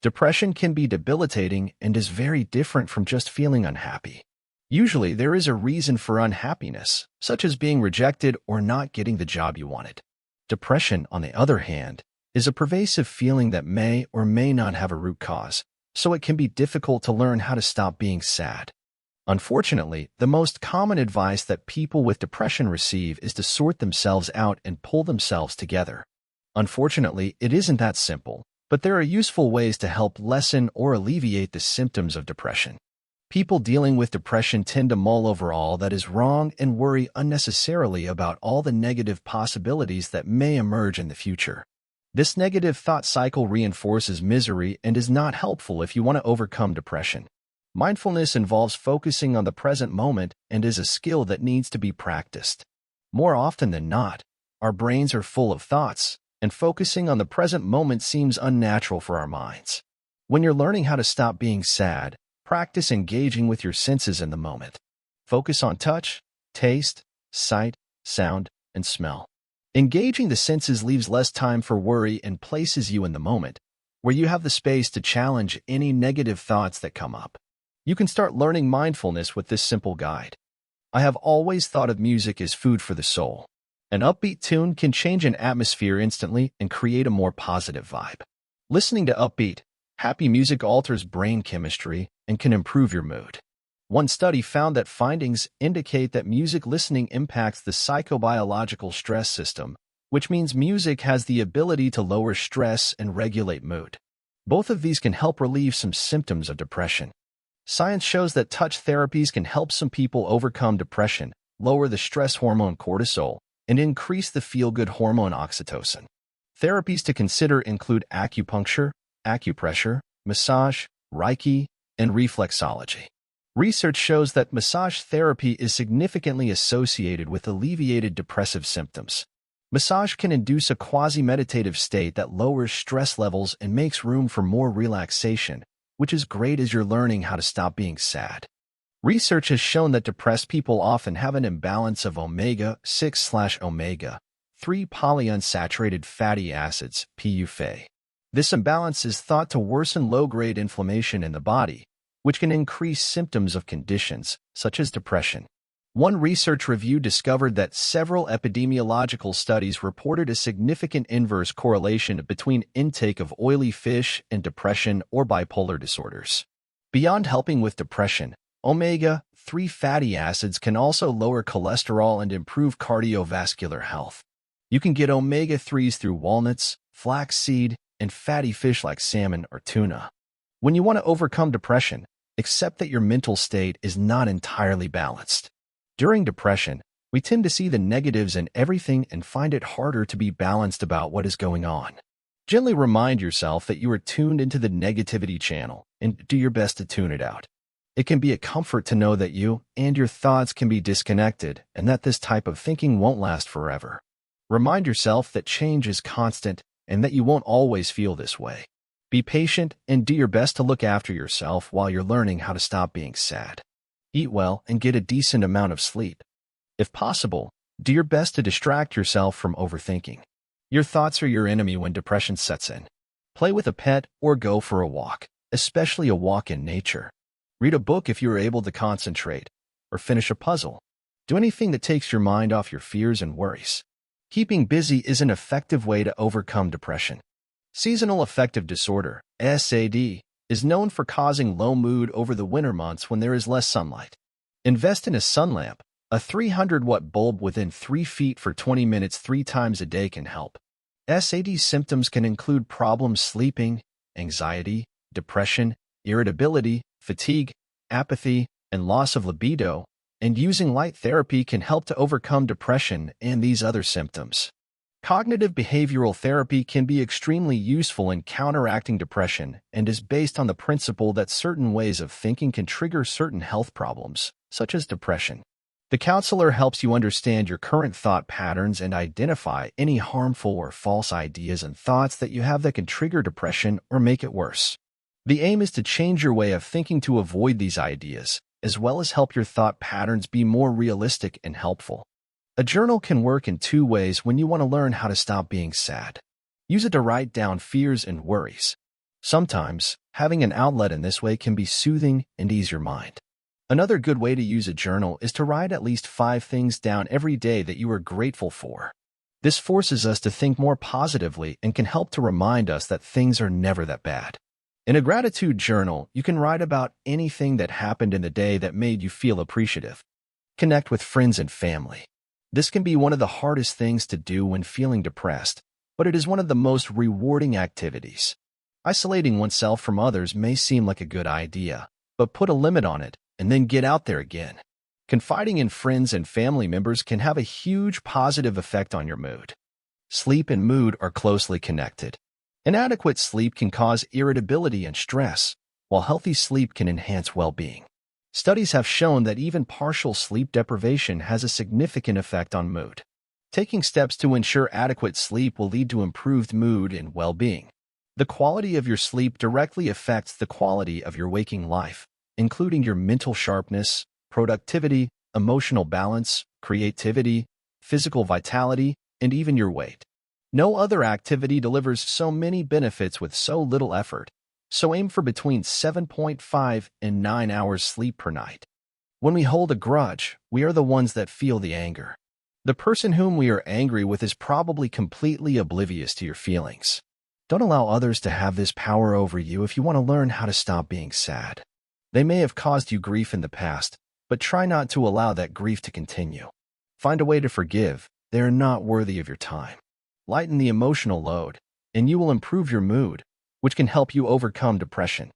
Depression can be debilitating and is very different from just feeling unhappy. Usually, there is a reason for unhappiness, such as being rejected or not getting the job you wanted. Depression, on the other hand, is a pervasive feeling that may or may not have a root cause, so it can be difficult to learn how to stop being sad. Unfortunately, the most common advice that people with depression receive is to sort themselves out and pull themselves together. Unfortunately, it isn't that simple, but there are useful ways to help lessen or alleviate the symptoms of depression. People dealing with depression tend to mull over all that is wrong and worry unnecessarily about all the negative possibilities that may emerge in the future. This negative thought cycle reinforces misery and is not helpful if you want to overcome depression. Mindfulness involves focusing on the present moment and is a skill that needs to be practiced. More often than not, our brains are full of thoughts, and focusing on the present moment seems unnatural for our minds. When you're learning how to stop being sad, practice engaging with your senses in the moment. Focus on touch, taste, sight, sound, and smell. Engaging the senses leaves less time for worry and places you in the moment, where you have the space to challenge any negative thoughts that come up. You can start learning mindfulness with this simple guide. I have always thought of music as food for the soul. An upbeat tune can change an atmosphere instantly and create a more positive vibe. Listening to upbeat, happy music alters brain chemistry and can improve your mood. One study found that findings indicate that music listening impacts the psychobiological stress system, which means music has the ability to lower stress and regulate mood. Both of these can help relieve some symptoms of depression. Science shows that touch therapies can help some people overcome depression, lower the stress hormone cortisol, and increase the feel-good hormone oxytocin. Therapies to consider include acupuncture, acupressure, massage, Reiki, and reflexology. Research shows that massage therapy is significantly associated with alleviated depressive symptoms. Massage can induce a quasi-meditative state that lowers stress levels and makes room for more relaxation, which is great as you're learning how to stop being sad. Research has shown that depressed people often have an imbalance of omega-6/omega-3 polyunsaturated fatty acids, PUFA. This imbalance is thought to worsen low-grade inflammation in the body, which can increase symptoms of conditions such as depression. One research review discovered that several epidemiological studies reported a significant inverse correlation between intake of oily fish and depression or bipolar disorders. Beyond helping with depression, omega-3 fatty acids can also lower cholesterol and improve cardiovascular health. You can get omega-3s through walnuts, flaxseed, and fatty fish like salmon or tuna. When you want to overcome depression, accept that your mental state is not entirely balanced. During depression, we tend to see the negatives in everything and find it harder to be balanced about what is going on. Gently remind yourself that you are tuned into the negativity channel and do your best to tune it out. It can be a comfort to know that you and your thoughts can be disconnected and that this type of thinking won't last forever. Remind yourself that change is constant and that you won't always feel this way. Be patient and do your best to look after yourself while you're learning how to stop being sad. Eat well and get a decent amount of sleep. If possible, do your best to distract yourself from overthinking. Your thoughts are your enemy when depression sets in. Play with a pet or go for a walk, especially a walk in nature. Read a book if you are able to concentrate, or finish a puzzle. Do anything that takes your mind off your fears and worries. Keeping busy is an effective way to overcome depression. Seasonal affective disorder, SAD, is known for causing low mood over the winter months when there is less sunlight. Invest in a sun lamp. A 300-watt bulb within 3 feet for 20 minutes 3 times a day can help. SAD symptoms can include problems sleeping, anxiety, depression, irritability, fatigue, apathy, and loss of libido, and using light therapy can help to overcome depression and these other symptoms. Cognitive behavioral therapy can be extremely useful in counteracting depression and is based on the principle that certain ways of thinking can trigger certain health problems, such as depression. The counselor helps you understand your current thought patterns and identify any harmful or false ideas and thoughts that you have that can trigger depression or make it worse. The aim is to change your way of thinking to avoid these ideas, as well as help your thought patterns be more realistic and helpful. A journal can work in 2 ways when you want to learn how to stop being sad. Use it to write down fears and worries. Sometimes, having an outlet in this way can be soothing and ease your mind. Another good way to use a journal is to write at least 5 things down every day that you are grateful for. This forces us to think more positively and can help to remind us that things are never that bad. In a gratitude journal, you can write about anything that happened in the day that made you feel appreciative. Connect with friends and family. This can be one of the hardest things to do when feeling depressed, but it is one of the most rewarding activities. Isolating oneself from others may seem like a good idea, but put a limit on it and then get out there again. Confiding in friends and family members can have a huge positive effect on your mood. Sleep and mood are closely connected. Inadequate sleep can cause irritability and stress, while healthy sleep can enhance well-being. Studies have shown that even partial sleep deprivation has a significant effect on mood. Taking steps to ensure adequate sleep will lead to improved mood and well-being. The quality of your sleep directly affects the quality of your waking life, including your mental sharpness, productivity, emotional balance, creativity, physical vitality, and even your weight. No other activity delivers so many benefits with so little effort, so aim for between 7.5 and 9 hours sleep per night. When we hold a grudge, we are the ones that feel the anger. The person whom we are angry with is probably completely oblivious to your feelings. Don't allow others to have this power over you if you want to learn how to stop being sad. They may have caused you grief in the past, but try not to allow that grief to continue. Find a way to forgive. They are not worthy of your time. Lighten the emotional load, and you will improve your mood, which can help you overcome depression.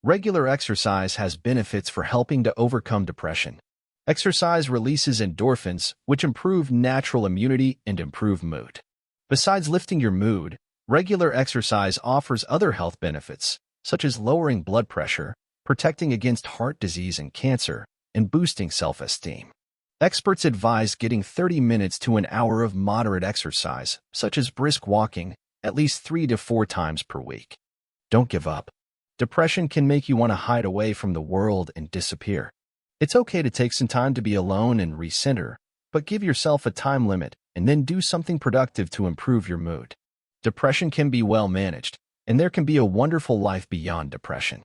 Regular exercise has benefits for helping to overcome depression. Exercise releases endorphins, which improve natural immunity and improve mood. Besides lifting your mood, regular exercise offers other health benefits, such as lowering blood pressure, protecting against heart disease and cancer, and boosting self-esteem. Experts advise getting 30 minutes to an hour of moderate exercise, such as brisk walking, at least 3 to 4 times per week. Don't give up. Depression can make you want to hide away from the world and disappear. It's okay to take some time to be alone and recenter, but give yourself a time limit and then do something productive to improve your mood. Depression can be well managed, and there can be a wonderful life beyond depression.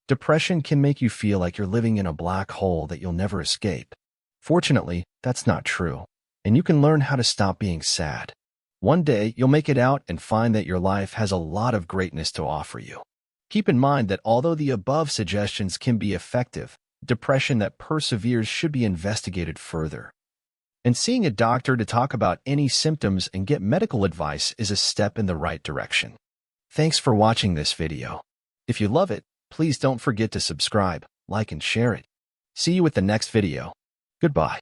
Depression can make you feel like you're living in a black hole that you'll never escape. Fortunately, that's not true, and you can learn how to stop being sad. One day, you'll make it out and find that your life has a lot of greatness to offer you. Keep in mind that although the above suggestions can be effective, depression that perseveres should be investigated further. And seeing a doctor to talk about any symptoms and get medical advice is a step in the right direction. Thanks for watching this video. If you love it, please don't forget to subscribe, like, and share it. See you with the next video. Goodbye.